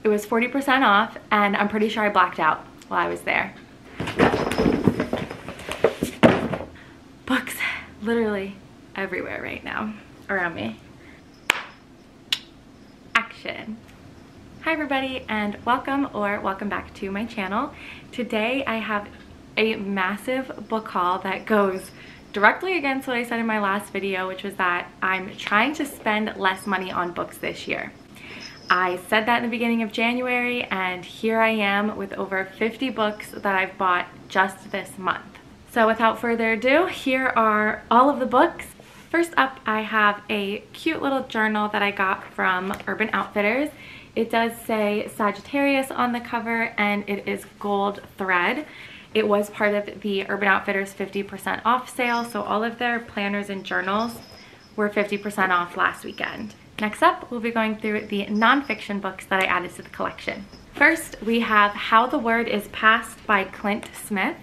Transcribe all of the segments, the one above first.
It was 40% off, and I'm pretty sure I blacked out while I was there. Books literally everywhere right now around me. Action. Hi everybody, and welcome back to my channel. Today I have a massive book haul that goes directly against what I said in my last video, which was that I'm trying to spend less money on books this year. I said that in the beginning of January, and here I am with over 50 books that I've bought just this month. So without further ado, here are all of the books. First up, I have a cute little journal that I got from Urban Outfitters. It does say Sagittarius on the cover, and it is gold thread. It was part of the Urban Outfitters 50% off sale, so all of their planners and journals were 50% off last weekend. Next up, we'll be going through the nonfiction books that I added to the collection. First, we have How the Word is Passed by Clint Smith.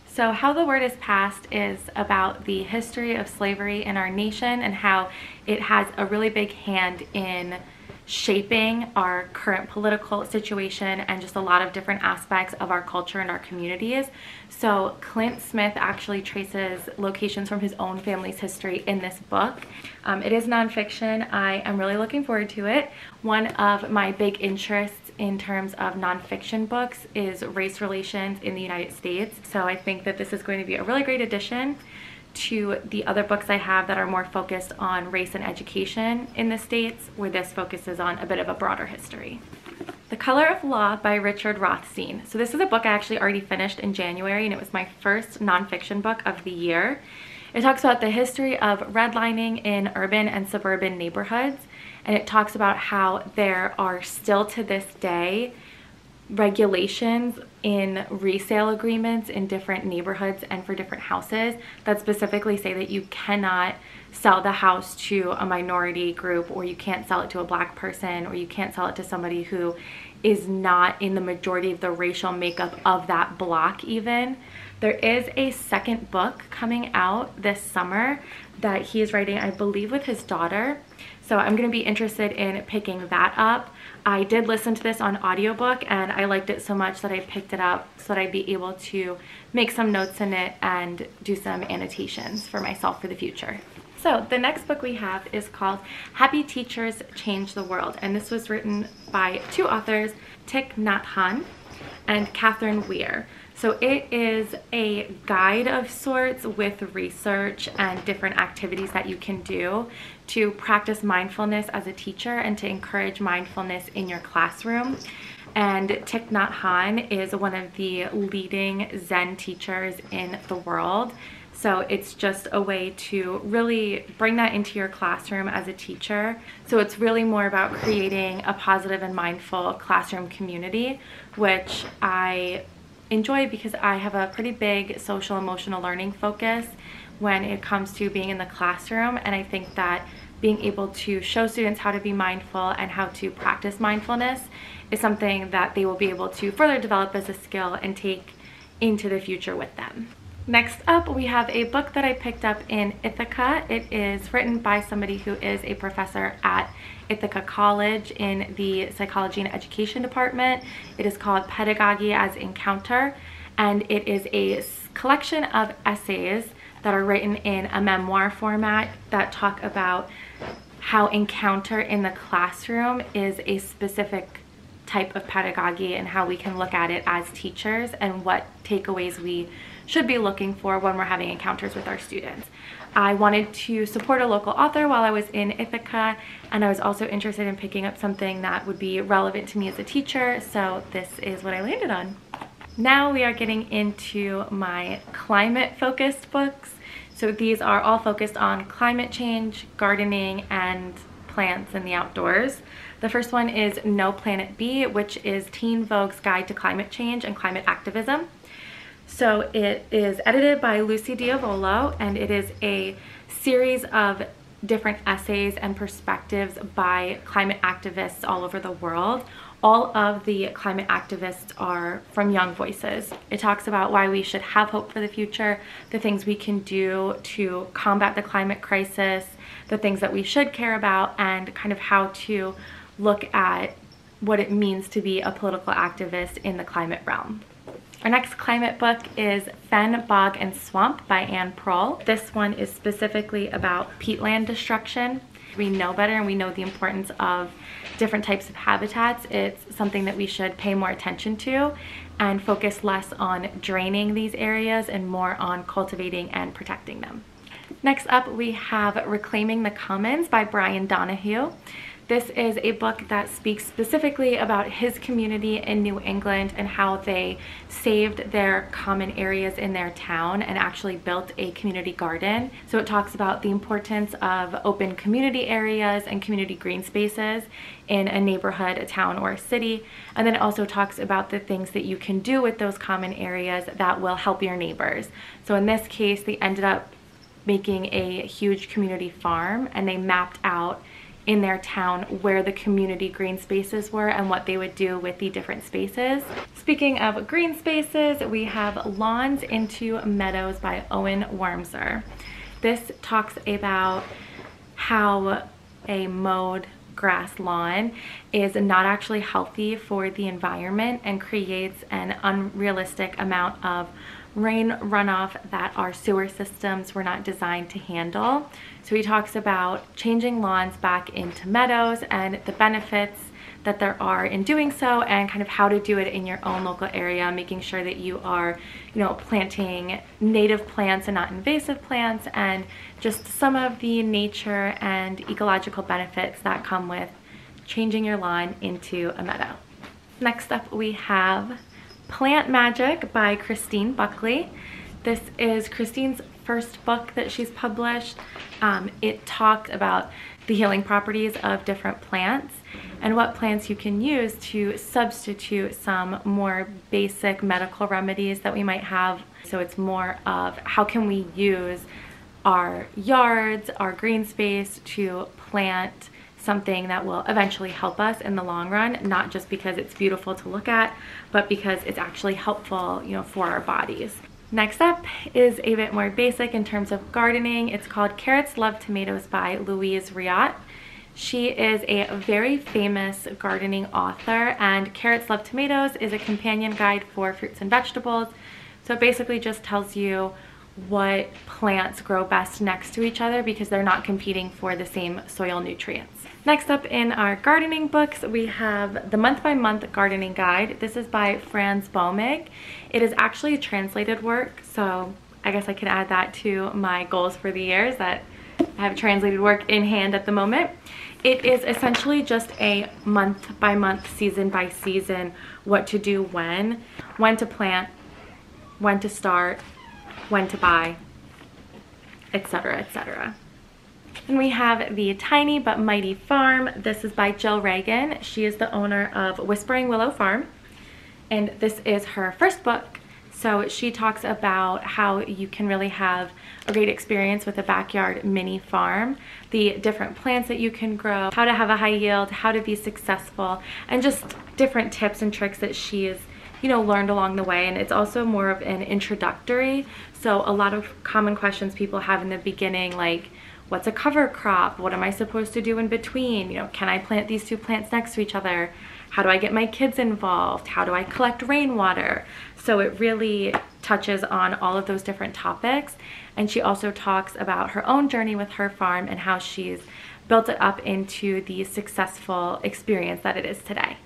So How the Word is Passed is about the history of slavery in our nation and how it has a really big hand in shaping our current political situation and just a lot of different aspects of our culture and our communities. So Clint Smith actually traces locations from his own family's history in this book. It is nonfiction. I am really looking forward to it. One of my big interests in terms of nonfiction books is race relations in the United States. So I think that this is going to be a really great addition to the other books I have that are more focused on race and education in the States, where this focuses on a bit of a broader history. The Color of Law by Richard Rothstein. So this is a book I actually already finished in January, and it was my first nonfiction book of the year. It talks about the history of redlining in urban and suburban neighborhoods, and it talks about how there are still to this day regulations in resale agreements in different neighborhoods and for different houses that specifically say that you cannot sell the house to a minority group, or you can't sell it to a black person, or you can't sell it to somebody who is not in the majority of the racial makeup of that block even. There is a second book coming out this summer that he is writing, I believe, with his daughter. So I'm going to be interested in picking that up. I did listen to this on audiobook, and I liked it so much that I picked it up so that I'd be able to make some notes in it and do some annotations for myself for the future. So the next book we have is called Happy Teachers Change the World, and this was written by two authors, Thich Nhat Hanh and Catherine Weir. So it is a guide of sorts with research and different activities that you can do to practice mindfulness as a teacher and to encourage mindfulness in your classroom. And Thich Nhat Hanh is one of the leading Zen teachers in the world. So it's just a way to really bring that into your classroom as a teacher. So it's really more about creating a positive and mindful classroom community, which I enjoy because I have a pretty big social emotional learning focus when it comes to being in the classroom, and I think that being able to show students how to be mindful and how to practice mindfulness is something that they will be able to further develop as a skill and take into the future with them. Next up, we have a book that I picked up in Ithaca. It is written by somebody who is a professor at Ithaca College in the Psychology and Education Department. It is called Pedagogy as Encounter, and it is a collection of essays that are written in a memoir format that talk about how encounter in the classroom is a specific type of pedagogy and how we can look at it as teachers and what takeaways we should be looking for when we're having encounters with our students. I wanted to support a local author while I was in Ithaca, and I was also interested in picking up something that would be relevant to me as a teacher, so this is what I landed on. Now we are getting into my climate-focused books. So these are all focused on climate change, gardening, and plants in the outdoors. The first one is No Planet B, which is Teen Vogue's Guide to Climate Change and Climate Activism. So it is edited by Lucy Diavolo, and it is a series of different essays and perspectives by climate activists all over the world. All of the climate activists are from Young Voices. It talks about why we should have hope for the future, the things we can do to combat the climate crisis, the things that we should care about, and kind of how to look at what it means to be a political activist in the climate realm. Our next climate book is Fen, Bog, and Swamp by Anne Proulx. This one is specifically about peatland destruction. We know better and we know the importance of different types of habitats. It's something that we should pay more attention to and focus less on draining these areas and more on cultivating and protecting them. Next up, we have Reclaiming the Commons by Brian Donahue. This is a book that speaks specifically about his community in New England and how they saved their common areas in their town and actually built a community garden. So it talks about the importance of open community areas and community green spaces in a neighborhood, a town, or a city. And then it also talks about the things that you can do with those common areas that will help your neighbors. So in this case, they ended up making a huge community farm, and they mapped out in their town where the community green spaces were and what they would do with the different spaces. Speaking of green spaces, we have Lawns into Meadows by Owen Wormser. This talks about how a mowed grass lawn is not actually healthy for the environment and creates an unrealistic amount of rain runoff that our sewer systems were not designed to handle. So he talks about changing lawns back into meadows and the benefits that there are in doing so, and kind of how to do it in your own local area, making sure that you are, planting native plants and not invasive plants, and just some of the nature and ecological benefits that come with changing your lawn into a meadow. Next up, we have Plant Magic by Christine Buckley. This is Christine's first book that she's published. It talks about the healing properties of different plants and what plants you can use to substitute some more basic medical remedies that we might have. So it's more of how can we use our yards, our green space to plant something that will eventually help us in the long run, not just because it's beautiful to look at, but because it's actually helpful, for our bodies. Next up is a bit more basic in terms of gardening. It's called Carrots Love Tomatoes by Louise Riot. She is a very famous gardening author, and Carrots Love Tomatoes is a companion guide for fruits and vegetables. So it basically just tells you what plants grow best next to each other because they're not competing for the same soil nutrients. Next up in our gardening books, we have the Month by Month Gardening Guide. This is by Franz Baumig. It is actually a translated work, so I guess I can add that to my goals for the years, that I have translated work in hand at the moment. It is essentially just a month by month, season by season, what to do when to plant, when to start, when to buy, etc., etc. And we have The Tiny But Mighty Farm. This is by Jill Reagan. She is the owner of Whispering Willow Farm, and this is her first book. So she talks about how you can really have a great experience with a backyard mini farm, the different plants that you can grow, how to have a high yield, how to be successful, and just different tips and tricks that she's learned along the way. And it's also more of an introductory. So a lot of common questions people have in the beginning, like, what's a cover crop? What am I supposed to do in between? Can I plant these two plants next to each other? How do I get my kids involved? How do I collect rainwater? So it really touches on all of those different topics. And she also talks about her own journey with her farm and how she's built it up into the successful experience that it is today.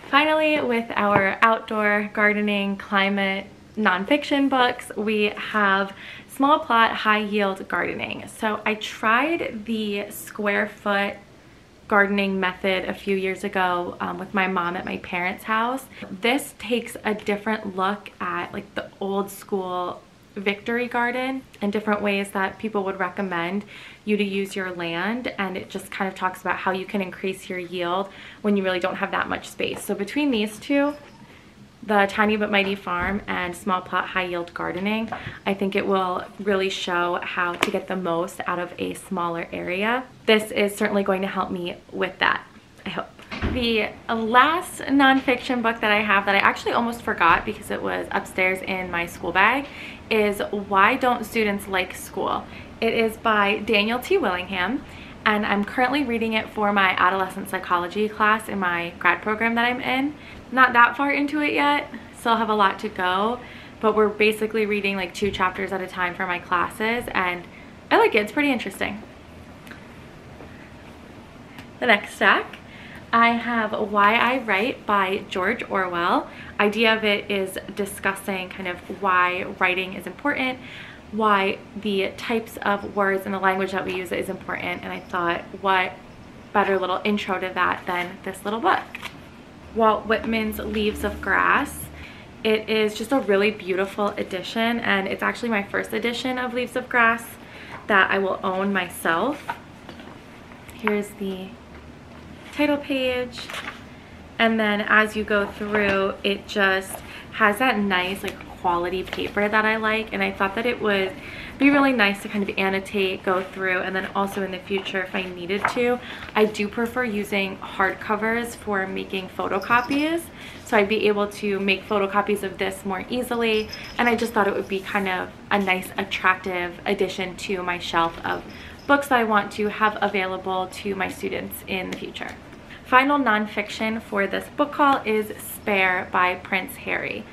Finally, with our outdoor gardening, climate, nonfiction books, we have Small Plot High Yield Gardening. So I tried the square foot gardening method a few years ago with my mom at my parents' house. This takes a different look at like the old school victory garden and different ways that people would recommend you to use your land, and it just kind of talks about how you can increase your yield when you really don't have that much space. So between these two, the Tiny But Mighty Farm and Small Plot High Yield Gardening, I think it will really show how to get the most out of a smaller area. This is certainly going to help me with that, I hope. The last nonfiction book that I have that I actually almost forgot because it was upstairs in my school bag is Why Don't Students Like School? It is by Daniel T. Willingham, and I'm currently reading it for my adolescent psychology class in my grad program that I'm in. Not that far into it yet, still have a lot to go, but we're basically reading like 2 chapters at a time for my classes, and I like it. It's pretty interesting. The next stack, I have Why I Write by George Orwell. Idea of it is discussing kind of why writing is important, why the types of words and the language that we use is important, and I thought what better little intro to that than this little book. Walt Whitman's Leaves of Grass. It is just a really beautiful edition, and it's actually my first edition of Leaves of Grass that I will own myself. Here's the title page, and then as you go through, it just has that nice like quality paper that I like, and I thought that it would be really nice to kind of annotate, go through, and then also in the future if I needed to. I do prefer using hardcovers for making photocopies, so I'd be able to make photocopies of this more easily, and I just thought it would be kind of a nice attractive addition to my shelf of books that I want to have available to my students in the future. Final nonfiction for this book haul is Spare by Prince Harry.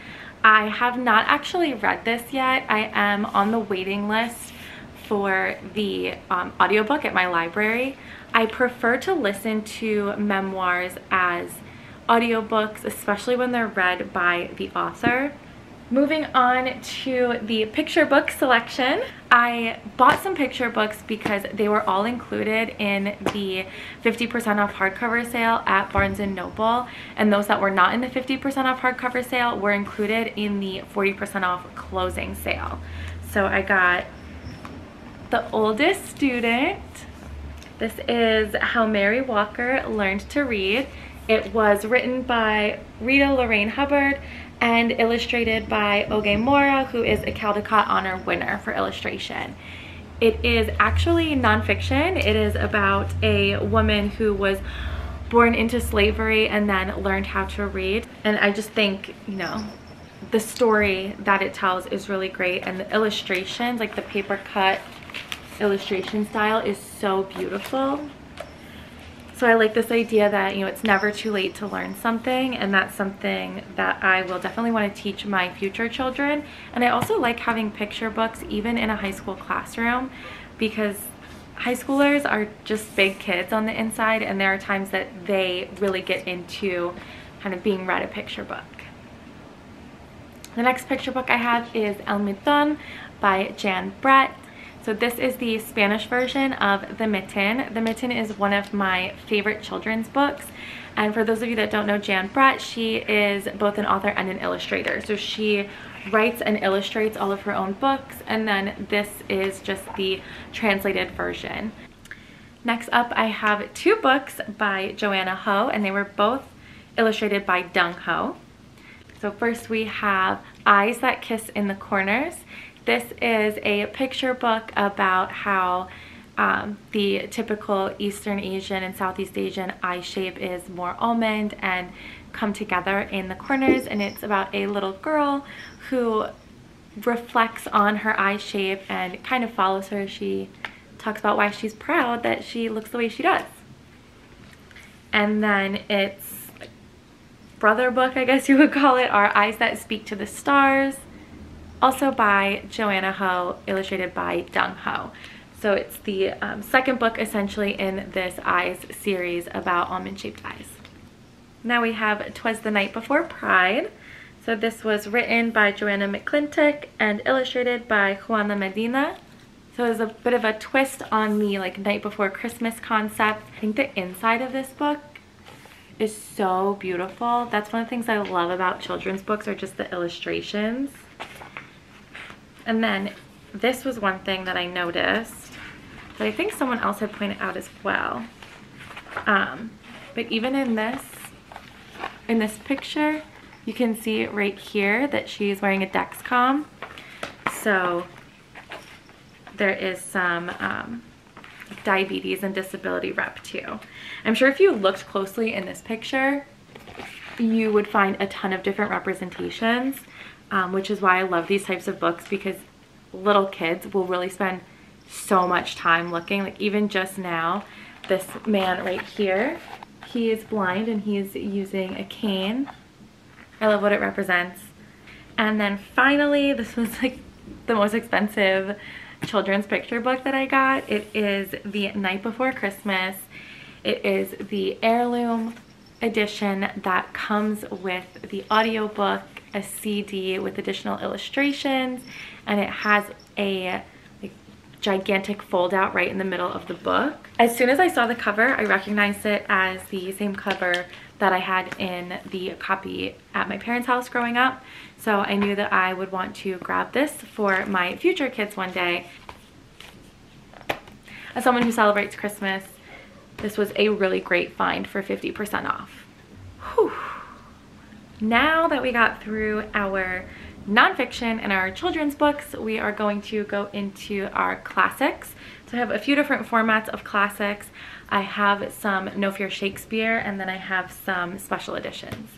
I have not actually read this yet. I am on the waiting list for the audiobook at my library. I prefer to listen to memoirs as audiobooks, especially when they're read by the author. Moving on to the picture book selection. I bought some picture books because they were all included in the 50% off hardcover sale at Barnes & Noble, and those that were not in the 50% off hardcover sale were included in the 40% off closing sale. So I got The Oldest Student. This is How Mary Walker Learned to Read. It was written by Rita Lorraine Hubbard and illustrated by Oge Mora, who is a Caldecott Honor winner for illustration. It is actually nonfiction. It is about a woman who was born into slavery and then learned how to read. And I just think, you know, the story that it tells is really great, and the illustrations, like the paper cut illustration style, is so beautiful. So I like this idea that, you know, it's never too late to learn something, and that's something that I will definitely want to teach my future children. And I also like having picture books even in a high school classroom, because high schoolers are just big kids on the inside, and there are times that they really get into kind of being read a picture book. The next picture book I have is El Mitten by Jan Brett. So this is the Spanish version of The Mitten. The Mitten is one of my favorite children's books. And for those of you that don't know Jan Brett, she is both an author and an illustrator. So she writes and illustrates all of her own books, and then this is just the translated version. Next up, I have 2 books by Joanna Ho, and they were both illustrated by Dung Ho. So first we have Eyes That Kiss in the Corners. This is a picture book about how the typical Eastern Asian and Southeast Asian eye shape is more almond and come together in the corners, and it's about a little girl who reflects on her eye shape and kind of follows her. She talks about why she's proud that she looks the way she does. And then it's brother book, I guess you would call it, are Eyes That Speak to the Stars, also by Joanna Ho, illustrated by Dung Ho. So it's the second book essentially in this Eyes series about almond-shaped eyes. Now we have 'Twas the Night Before Pride. So this was written by Joanna McClintock and illustrated by Juana Medina. So there's a bit of a twist on the like night before Christmas concept. I think the inside of this book is so beautiful. That's one of the things I love about children's books, are just the illustrations. And then this was one thing that I noticed that I think someone else had pointed out as well. But even in this picture, you can see right here that she's wearing a Dexcom. So there is some diabetes and disability rep too. I'm sure if you looked closely in this picture, you would find a ton of different representations, which is why I love these types of books, because little kids will really spend so much time looking. Like even just now, this man right here. He is blind and he's using a cane. I love what it represents. And then finally, this was like the most expensive children's picture book that I got. It is The Night Before Christmas. It is the heirloom edition that comes with the audiobook, a CD with additional illustrations, and it has a gigantic fold out right in the middle of the book. As soon as I saw the cover, I recognized it as the same cover that I had in the copy at my parents' house growing up. So I knew that I would want to grab this for my future kids one day. As someone who celebrates Christmas, this was a really great find for 50% off. Whew. Now that we got through our nonfiction and our children's books, we are going to go into our classics. So I have a few different formats of classics. I have some No Fear Shakespeare, and then I have some special editions.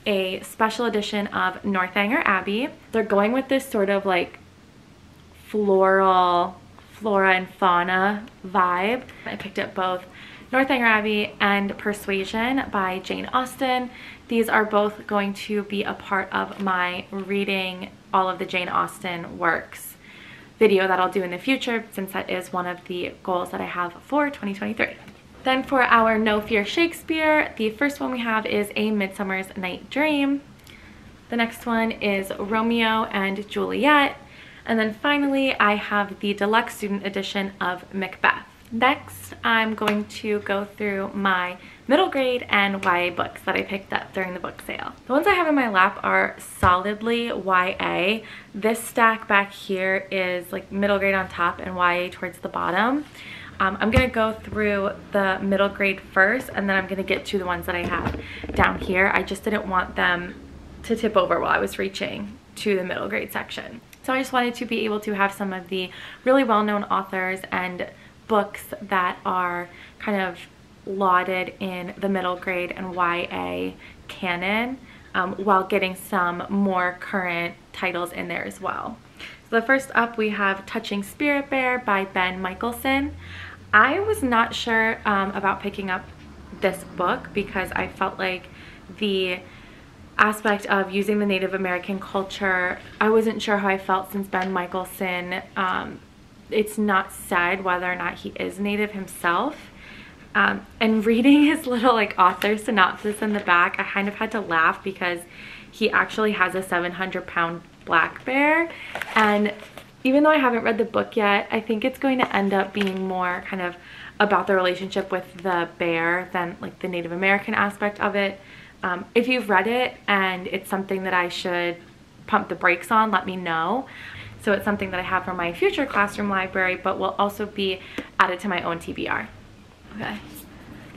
A special edition of Northanger Abbey. They're going with this sort of like floral, flora and fauna vibe. I picked up both Northanger Abbey and Persuasion by Jane Austen. These are both going to be a part of my reading all of the Jane Austen works video that I'll do in the future, since that is one of the goals that I have for 2023. Then for our No Fear Shakespeare, the first one we have is A Midsummer's Night Dream. The next one is Romeo and Juliet. And then finally, I have the deluxe student edition of Macbeth. Next, I'm going to go through my middle grade and YA books that I picked up during the book sale. The ones I have in my lap are solidly YA. This stack back here is like middle grade on top and YA towards the bottom. I'm gonna go through the middle grade first, and then I'm gonna get to the ones that I have down here. I just didn't want them to tip over while I was reaching to the middle grade section. So I just wanted to be able to have some of the really well-known authors and books that are kind of lauded in the middle grade and YA canon, while getting some more current titles in there as well. So the first up, we have Touching Spirit Bear by Ben Michelson. I was not sure about picking up this book because I felt like the aspect of using the Native American culture, I wasn't sure how I felt, since Ben Michelson, it's not said whether or not he is Native himself. And reading his little like author synopsis in the back, I kind of had to laugh because he actually has a 700-pound black bear. And even though I haven't read the book yet, I think it's going to end up being more kind of about the relationship with the bear than like the Native American aspect of it. If you've read it and it's something that I should pump the brakes on, let me know. So it's something that I have for my future classroom library, but will also be added to my own TBR. Okay.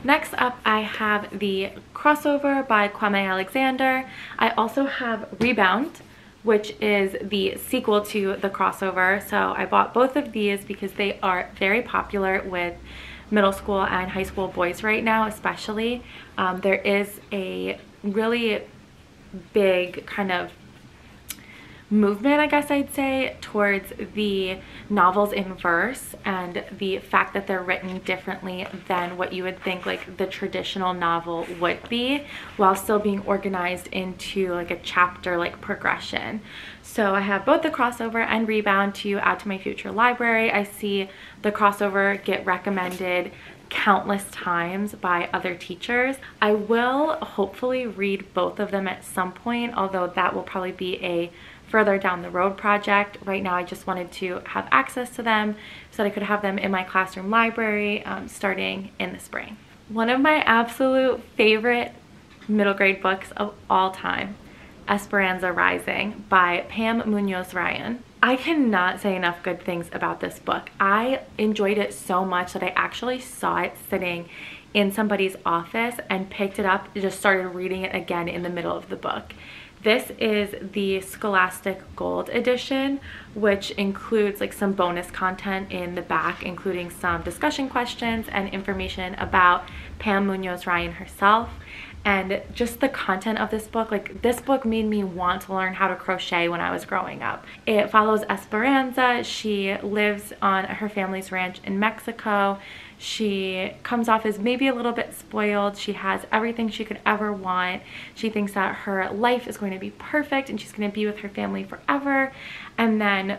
Next up, I have the Crossover by Kwame Alexander. I also have Rebound, which is the sequel to the Crossover. So I bought both of these because they are very popular with middle school and high school boys right now, especially. There is a really big kind of movement, I guess I'd say, towards the novels in verse and the fact that they're written differently than what you would think like the traditional novel would be, while still being organized into like a chapter like progression. So I have both the Crossover and Rebound to add to my future library. I see the Crossover get recommended countless times by other teachers. I will hopefully read both of them at some point, although that will probably be a further down the road project. Right now I just wanted to have access to them so that I could have them in my classroom library starting in the spring. One of my absolute favorite middle grade books of all time, Esperanza Rising by Pam Munoz Ryan. I cannot say enough good things about this book. I enjoyed it so much that I actually saw it sitting in somebody's office and picked it up and just started reading it again in the middle of the book. This is the Scholastic Gold edition, which includes like some bonus content in the back, including some discussion questions and information about Pam Munoz Ryan herself. And just the content of this book, like this book made me want to learn how to crochet when I was growing up. It follows Esperanza. She lives on her family's ranch in Mexico. She comes off as maybe a little bit spoiled. She has everything she could ever want. She thinks that her life is going to be perfect and she's going to be with her family forever. And then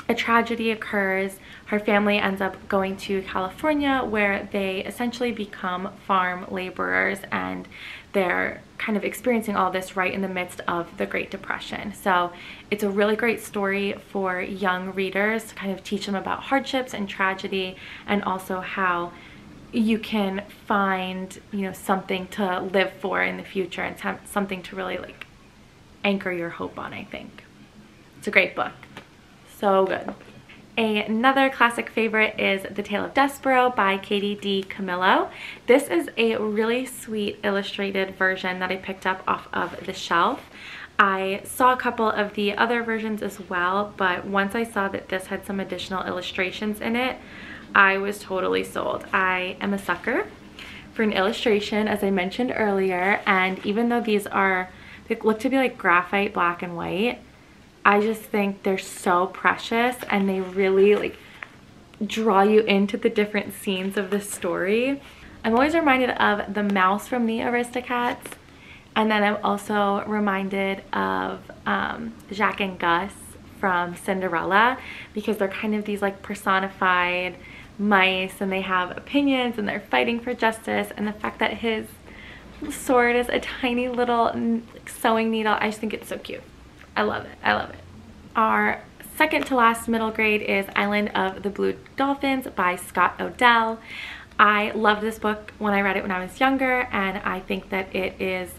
a tragedy occurs. Her family ends up going to California, where they essentially become farm laborers, and they're kind of experiencing all this right in the midst of the Great Depression. So it's a really great story for young readers to kind of teach them about hardships and tragedy, and also how you can find, you know, something to live for in the future and something to really like anchor your hope on. I think it's a great book. So good. Another classic favorite is The Tale of Despereaux by Katie D. Camillo. This is a really sweet illustrated version that I picked up off of the shelf. I saw a couple of the other versions as well, but once I saw that this had some additional illustrations in it, I was totally sold. I am a sucker for an illustration, as I mentioned earlier, and even though these they look to be like graphite black and white, I just think they're so precious, and they really like draw you into the different scenes of the story. I'm always reminded of the mouse from the Aristocats, and then I'm also reminded of Jacques and Gus from Cinderella, because they're kind of these like personified mice, and they have opinions and they're fighting for justice, and the fact that his sword is a tiny little sewing needle, I just think it's so cute. I love it. I love it. Our second to last middle grade is Island of the Blue Dolphins by Scott Odell. I loved this book when I read it when I was younger, and I think that it is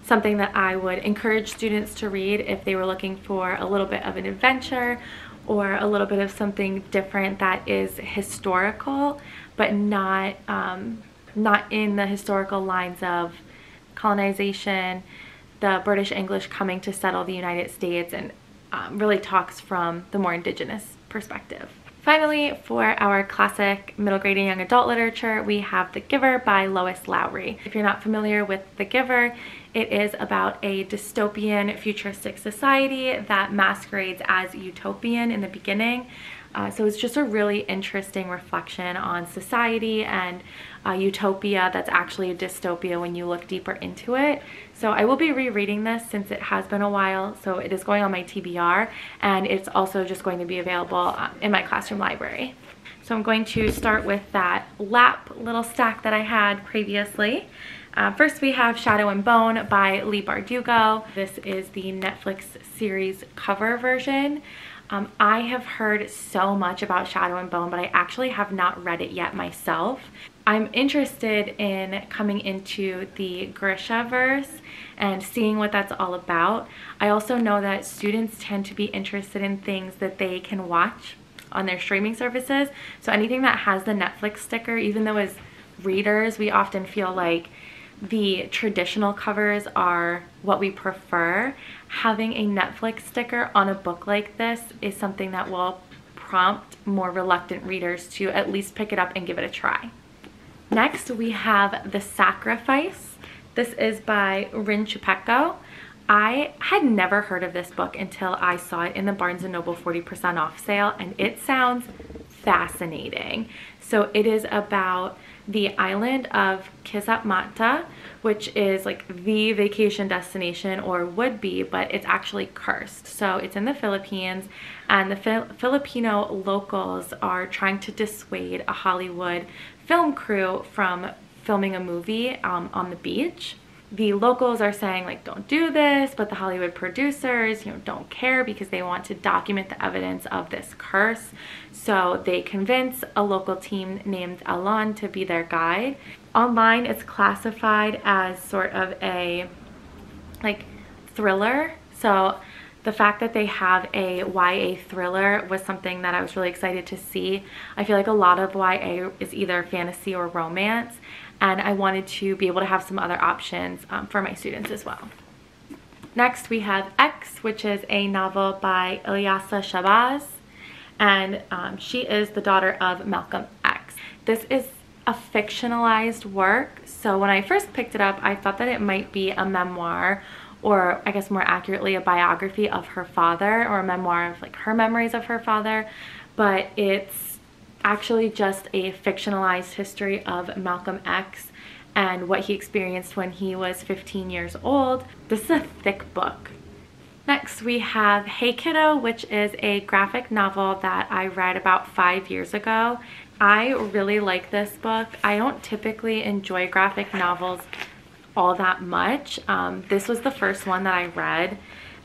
something that I would encourage students to read if they were looking for a little bit of an adventure or a little bit of something different that is historical, but not in the historical lines of colonization, the British English coming to settle the United States, and really talks from the more indigenous perspective. Finally, for our classic middle grade and young adult literature, we have The Giver by Lois Lowry. If you're not familiar with The Giver, it is about a dystopian futuristic society that masquerades as utopian in the beginning. So it's just a really interesting reflection on society and utopia that's actually a dystopia when you look deeper into it. So I will be rereading this since it has been a while. So it is going on my TBR, and it's also just going to be available in my classroom library. So I'm going to start with that lap little stack that I had previously. First we have Shadow and Bone by Leigh Bardugo. This is the Netflix series cover version. I have heard so much about Shadow and Bone, but I actually have not read it yet myself. I'm interested in coming into the Grisha-verse and seeing what that's all about. I also know that students tend to be interested in things that they can watch on their streaming services. So anything that has the Netflix sticker, even though as readers we often feel like the traditional covers are what we prefer, having a Netflix sticker on a book like this is something that will prompt more reluctant readers to at least pick it up and give it a try. Next we have The Sacrifice. This is by Rin Chupeco. I had never heard of this book until I saw it in the Barnes & Noble 40% off sale, and it sounds fascinating. So it is about the island of Kizap Mata, which is like the vacation destination, or would be, but it's actually cursed. So it's in the Philippines, and the Filipino locals are trying to dissuade a Hollywood film crew from filming a movie on the beach. The locals are saying like, don't do this, but the Hollywood producers, don't care because they want to document the evidence of this curse. So they convince a local team named Alon to be their guide. Online, it's classified as sort of a like thriller. So the fact that they have a YA thriller was something that I was really excited to see. I feel like a lot of YA is either fantasy or romance, and I wanted to be able to have some other options for my students as well. Next we have X, which is a novel by Ilyasa Shabazz, and she is the daughter of Malcolm X. This is a fictionalized work, so when I first picked it up I thought that it might be a memoir, or I guess more accurately a biography of her father, or a memoir of like her memories of her father, but it's actually just a fictionalized history of Malcolm X and what he experienced when he was 15 years old. This is a thick book. Next we have Hey Kiddo, which is a graphic novel that I read about 5 years ago. I really like this book. I don't typically enjoy graphic novels all that much. This was the first one that I read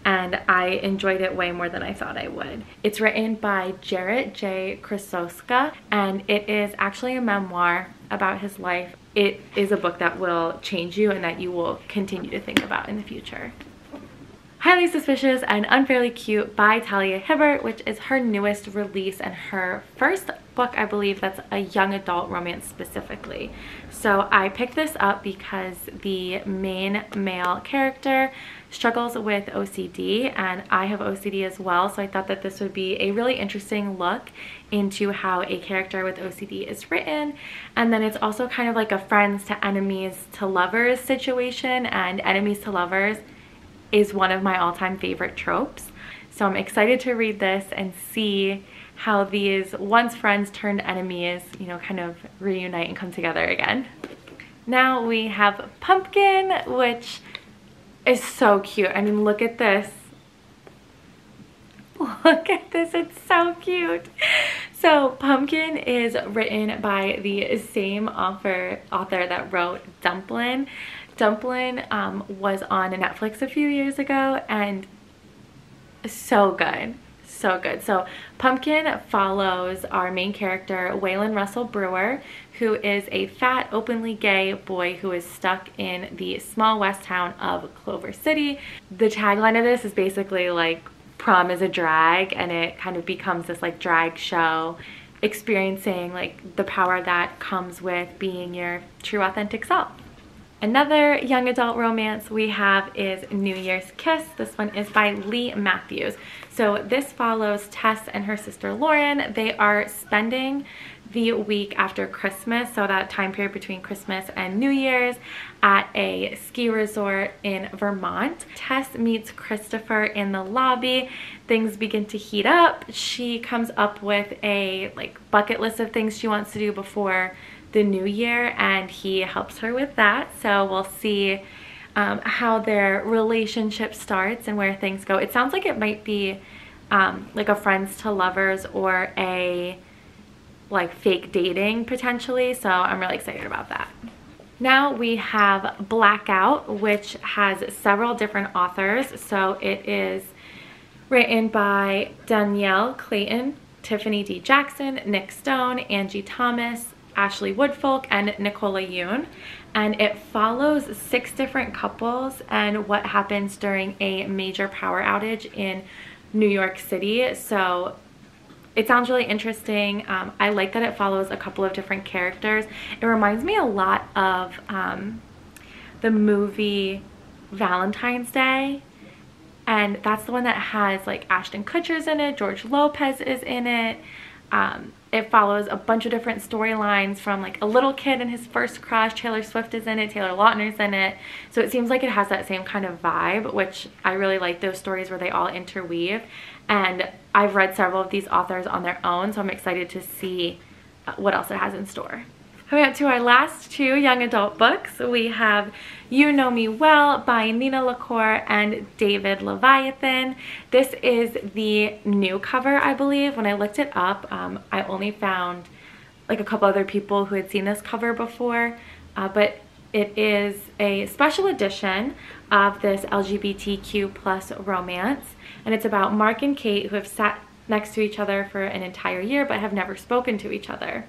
and I enjoyed it way more than I thought I would. It's written by Jarrett J. Krasoska and it is actually a memoir about his life. It is a book that will change you and that you will continue to think about in the future. Highly Suspicious and Unfairly Cute by Talia Hibbert, which is her newest release and her first book, I believe, that's a young adult romance specifically. So I picked this up because the main male character struggles with OCD and I have OCD as well, so I thought that this would be a really interesting look into how a character with OCD is written. And then it's also kind of like a friends to enemies to lovers situation, and enemies to lovers is one of my all-time favorite tropes. So I'm excited to read this and see how these once friends turned enemies, you know, kind of reunite and come together again. Now we have Pumpkin, which is so cute. I mean, look at this. Look at this, it's so cute. So Pumpkin is written by the same author that wrote Dumplin'. Dumplin' was on Netflix a few years ago and so good, so good. So Pumpkin follows our main character, Waylon Russell Brewer, who is a fat, openly gay boy who is stuck in the small west town of Clover City. The tagline of this is basically like prom is a drag, and it kind of becomes this like drag show, experiencing like the power that comes with being your true authentic self. Another young adult romance we have is New Year's Kiss. This one is by Lee Matthews. So this follows Tess and her sister Lauren. They are spending the week after Christmas, so that time period between Christmas and New Year's, at a ski resort in Vermont. Tess meets Christopher in the lobby. Things begin to heat up. She comes up with a bucket list of things she wants to do before the new year, and he helps her with that. So we'll see how their relationship starts and where things go. It sounds like it might be like a friends to lovers or a fake dating potentially, so I'm really excited about that. Now we have Blackout, which has several different authors. So it is written by Danielle Clayton, Tiffany D. Jackson, Nick Stone, Angie Thomas, Ashley Woodfolk, and Nicola Yoon. And it follows 6 different couples and what happens during a major power outage in New York City. So it sounds really interesting. I like that it follows a couple of different characters. It reminds me a lot of the movie Valentine's Day, and that's the one that has Ashton Kutcher's in it, George Lopez is in it. It follows a bunch of different storylines from a little kid and his first crush. Taylor Swift is in it, Taylor Lautner's in it. So it seems like it has that same kind of vibe, which I really like, those stories where they all interweave. And I've read several of these authors on their own, so I'm excited to see what else it has in store. Coming up to our last 2 young adult books, we have You Know Me Well by Nina LaCour and David Leviathan. This is the new cover, I believe. When I looked it up, I only found a couple other people who had seen this cover before, but it is a special edition of this LGBTQ plus romance, and it's about Mark and Kate, who have sat next to each other for an entire year but have never spoken to each other.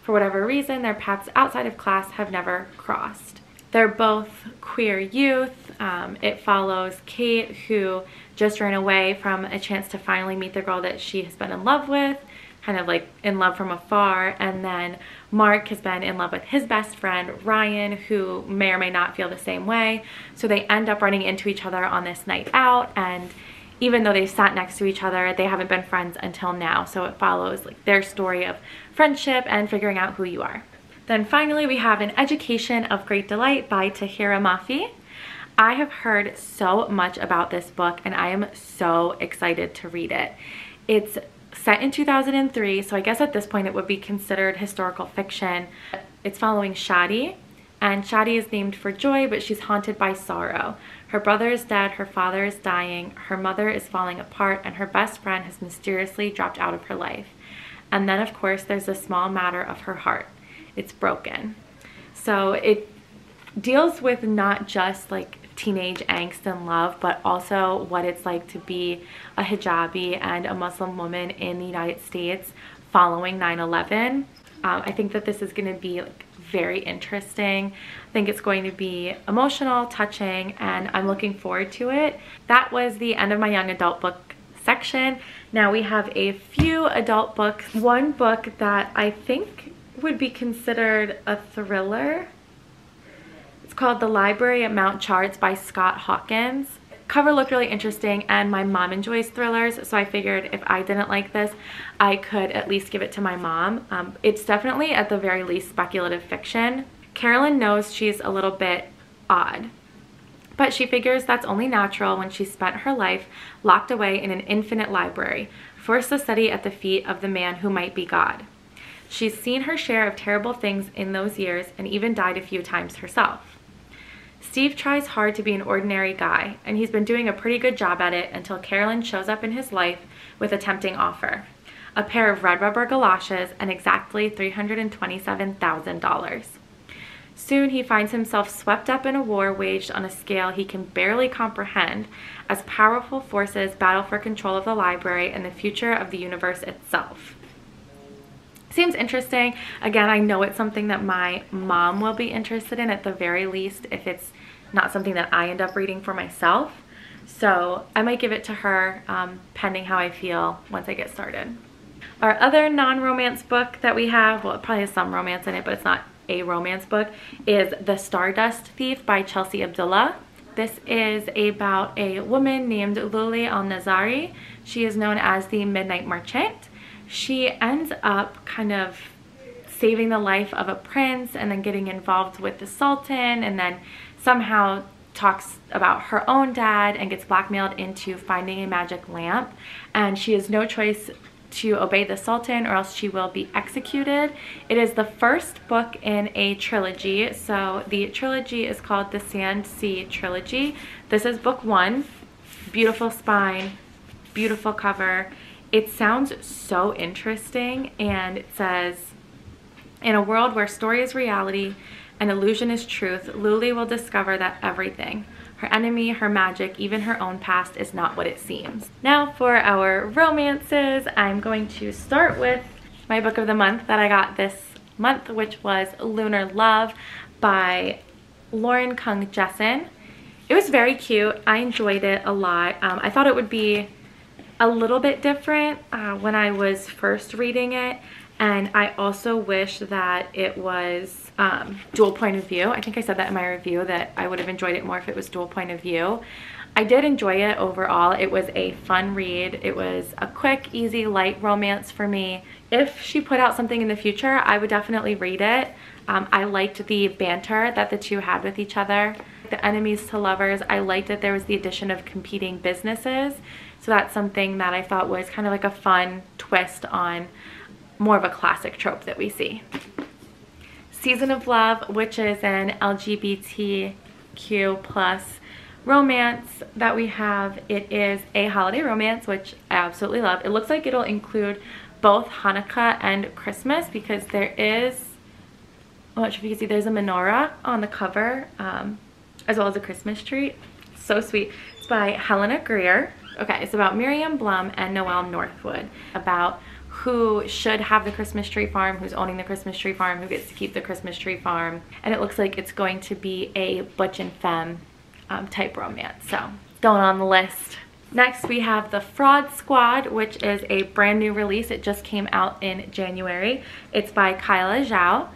For whatever reason, their paths outside of class have never crossed. They're both queer youth. It follows Kate, who just ran away from a chance to finally meet the girl that she has been in love with, kind of in love from afar. And then Mark has been in love with his best friend, Ryan, who may or may not feel the same way. So they end up running into each other on this night out, and even though they've sat next to each other, they haven't been friends until now. So it follows their story of friendship and figuring out who you are. Then finally, we have An Education of Great Delight by Tahira Mafi. I have heard so much about this book and I am so excited to read it. It's set in 2003, so I guess at this point it would be considered historical fiction. It's following Shadi, and Shadi is named for joy, but she's haunted by sorrow. Her brother is dead, her father is dying, her mother is falling apart, and her best friend has mysteriously dropped out of her life. And then, of course, there's a small matter of her heart. It's broken. So it deals with not just like teenage angst and love, but also what it's like to be a hijabi and a Muslim woman in the United States following 9/11. I think that this is going to be like very interesting. I think it's going to be emotional, touching, and I'm looking forward to it. That was the end of my young adult book section. Now we have a few adult books. One book that I think would be considered a thriller. It's called The Library at Mount Charts by Scott Hawkins. Cover looked really interesting, and my mom enjoys thrillers, so I figured if I didn't like this, I could at least give it to my mom. It's definitely at the very least speculative fiction. Carolyn knows she's a little bit odd, but she figures that's only natural when she spent her life locked away in an infinite library, forced to study at the feet of the man who might be God. She's seen her share of terrible things in those years and even died a few times herself. Steve tries hard to be an ordinary guy, and he's been doing a pretty good job at it until Carolyn shows up in his life with a tempting offer: a pair of red rubber galoshes and exactly $327,000. Soon he finds himself swept up in a war waged on a scale he can barely comprehend as powerful forces battle for control of the library and the future of the universe itself. Seems interesting. Again, I know it's something that my mom will be interested in at the very least if it's not something that I end up reading for myself. So I might give it to her pending how I feel once I get started. Our other non-romance book that we have, well, it probably has some romance in it, but it's not a romance book, is The Stardust Thief by Chelsea Abdullah. This is about a woman named Luli Al-Nazari. She is known as the Midnight Merchant. She ends up kind of saving the life of a prince and then getting involved with the Sultan, and then somehow talks about her own dad and gets blackmailed into finding a magic lamp, and she has no choice to obey the Sultan or else she will be executed. It is the first book in a trilogy, so the trilogy is called the Sand Sea Trilogy. This is book 1. Beautiful spine, beautiful cover. It sounds so interesting, and it says, in a world where story is reality and illusion is truth, Luli will discover that everything, her enemy, her magic, even her own past, is not what it seems. Now for our romances, I'm going to start with my book of the month that I got this month, which was Lunar Love by Lauren Kung Jessen. It was very cute. I enjoyed it a lot. I thought it would be a little bit different when I was first reading it, and I also wish that it was dual point of view. I think I said that in my review that I would have enjoyed it more if it was dual point of view. I did enjoy it overall. It was a fun read. It was a quick, easy, light romance for me. If she put out something in the future, I would definitely read it. I liked the banter that the two had with each other. The enemies to lovers, I liked that there was the addition of competing businesses. So that's something that I thought was kind of like a fun twist on more of a classic trope that we see. Season of Love, which is an LGBTQ plus romance that we have. It is a holiday romance, which I absolutely love. It looks like it'll include both Hanukkah and Christmas because there is, I'm not sure if you can see, there's a menorah on the cover as well as a Christmas tree. So sweet. It's by Helena Greer. Okay, it's about Miriam Blum and Noelle Northwood, about who should have the Christmas tree farm, who's owning the Christmas tree farm, who gets to keep the Christmas tree farm. And it looks like it's going to be a butch and femme type romance. So, going on the list. Next, we have The Fraud Squad, which is a brand new release. It just came out in January. It's by Kyla Zhao.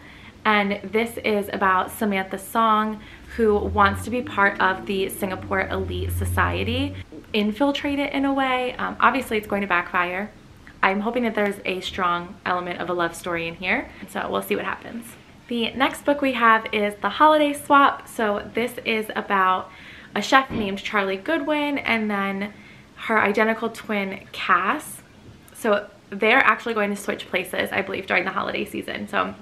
And this is about Samantha Song, who wants to be part of the Singapore elite society, infiltrate it in a way. Obviously, it's going to backfire. I'm hoping that there's a strong element of a love story in here, so we'll see what happens. The next book we have is The Holiday Swap. So this is about a chef named Charlie Goodwin and then her identical twin Cass. So they're actually going to switch places, I believe, during the holiday season. So I'm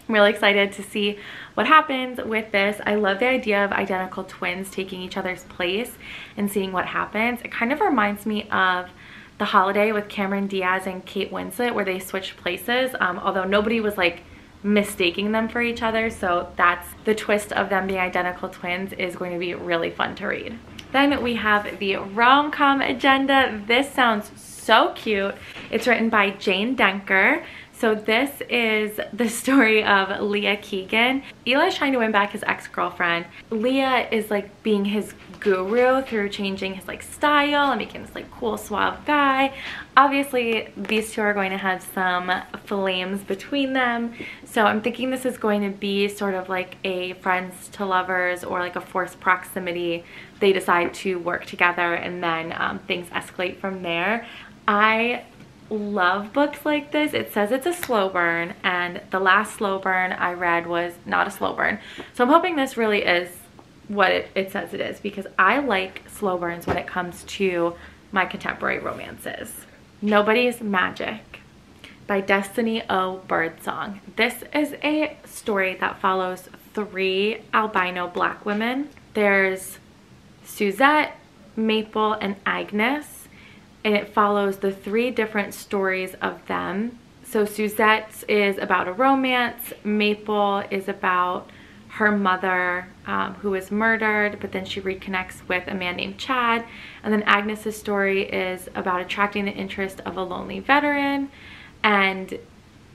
really excited to see what happens with this. I love the idea of identical twins taking each other's place and seeing what happens. It kind of reminds me of The Holiday with Cameron Diaz and Kate Winslet, where they switched places, although nobody was like mistaking them for each other. So that's the twist of them being identical twins is going to be really fun to read. Then we have the rom-com agenda. This sounds so cute. It's written by Jane Denker. So this is the story of Leah Keegan. Eli's trying to win back his ex-girlfriend. Leah is like being his guru through changing his like style and making this like cool suave guy. Obviously these two are going to have some flames between them. So I'm thinking this is going to be sort of like a friends to lovers or like a forced proximity. They decide to work together and then things escalate from there. I love books like this. It says it's a slow burn, and the last slow burn I read was not a slow burn. So I'm hoping this really is what it says it is, because I like slow burns when it comes to my contemporary romances. Nobody's Magic by Destiny O. Birdsong. This is a story that follows 3 albino black women. There's Suzette, Maple, and Agnes. And it follows the 3 different stories of them. So Suzette is about a romance, Maple is about her mother who was murdered, but then she reconnects with a man named Chad. And then Agnes's story is about attracting the interest of a lonely veteran and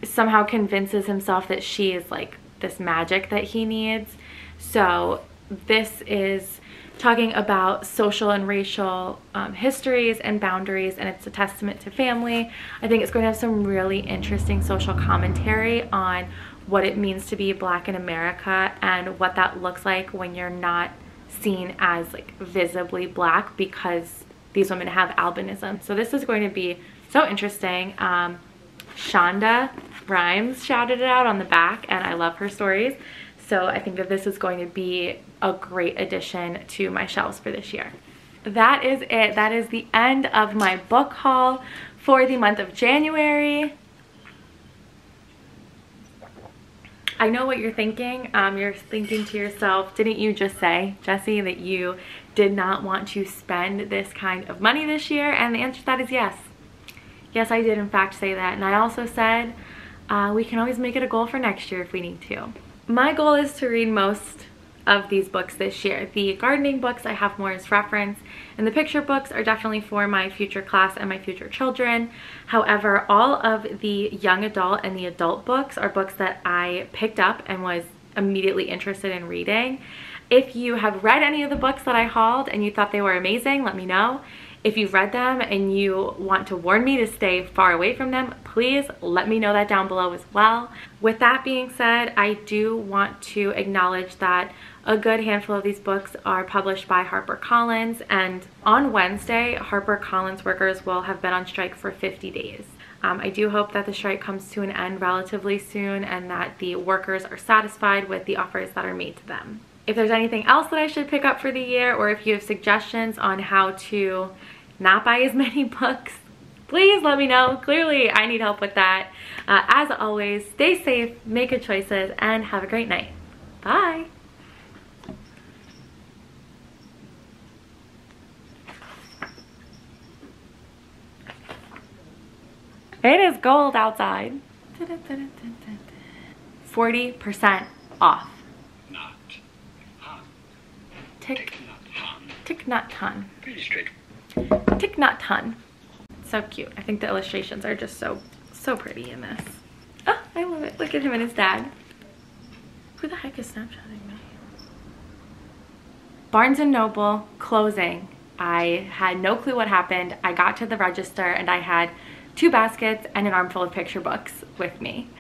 somehow convinces himself that she is like this magic that he needs. So this is talking about social and racial histories and boundaries, and it's a testament to family. I think it's going to have some really interesting social commentary on what it means to be black in America and what that looks like when you're not seen as like visibly black because these women have albinism. So this is going to be so interesting. Shonda Rhimes shouted it out on the back, and I love her stories. So I think that this is going to be a great addition to my shelves for this year. That is it. That is the end of my book haul for the month of January. I know what you're thinking. You're thinking to yourself, didn't you just say, Jessie, that you did not want to spend this kind of money this year? And the answer to that is yes. Yes, I did in fact say that. And I also said we can always make it a goal for next year if we need to. My goal is to read most of these books this year. The gardening books I have more as reference, and the picture books are definitely for my future class and my future children. However, all of the young adult and the adult books are books that I picked up and was immediately interested in reading. If you have read any of the books that I hauled and you thought they were amazing, let me know. If you've read them and you want to warn me to stay far away from them, please let me know that down below as well. With that being said, I do want to acknowledge that a good handful of these books are published by HarperCollins, and on Wednesday, HarperCollins workers will have been on strike for 50 days. I do hope that the strike comes to an end relatively soon and that the workers are satisfied with the offers that are made to them. If there's anything else that I should pick up for the year, or if you have suggestions on how to not buy as many books, please let me know. Clearly, I need help with that. As always, stay safe, make good choices, and have a great night. Bye. It is gold outside. 40% off. Thich Nhat Hanh. Pretty straight. Thich Nhat Hanh. So cute. I think the illustrations are just so pretty in this. Oh, I love it. Look at him and his dad. Who the heck is Snapchatting me? Barnes & Noble closing. I had no clue what happened. I got to the register and I had 2 baskets and an armful of picture books with me.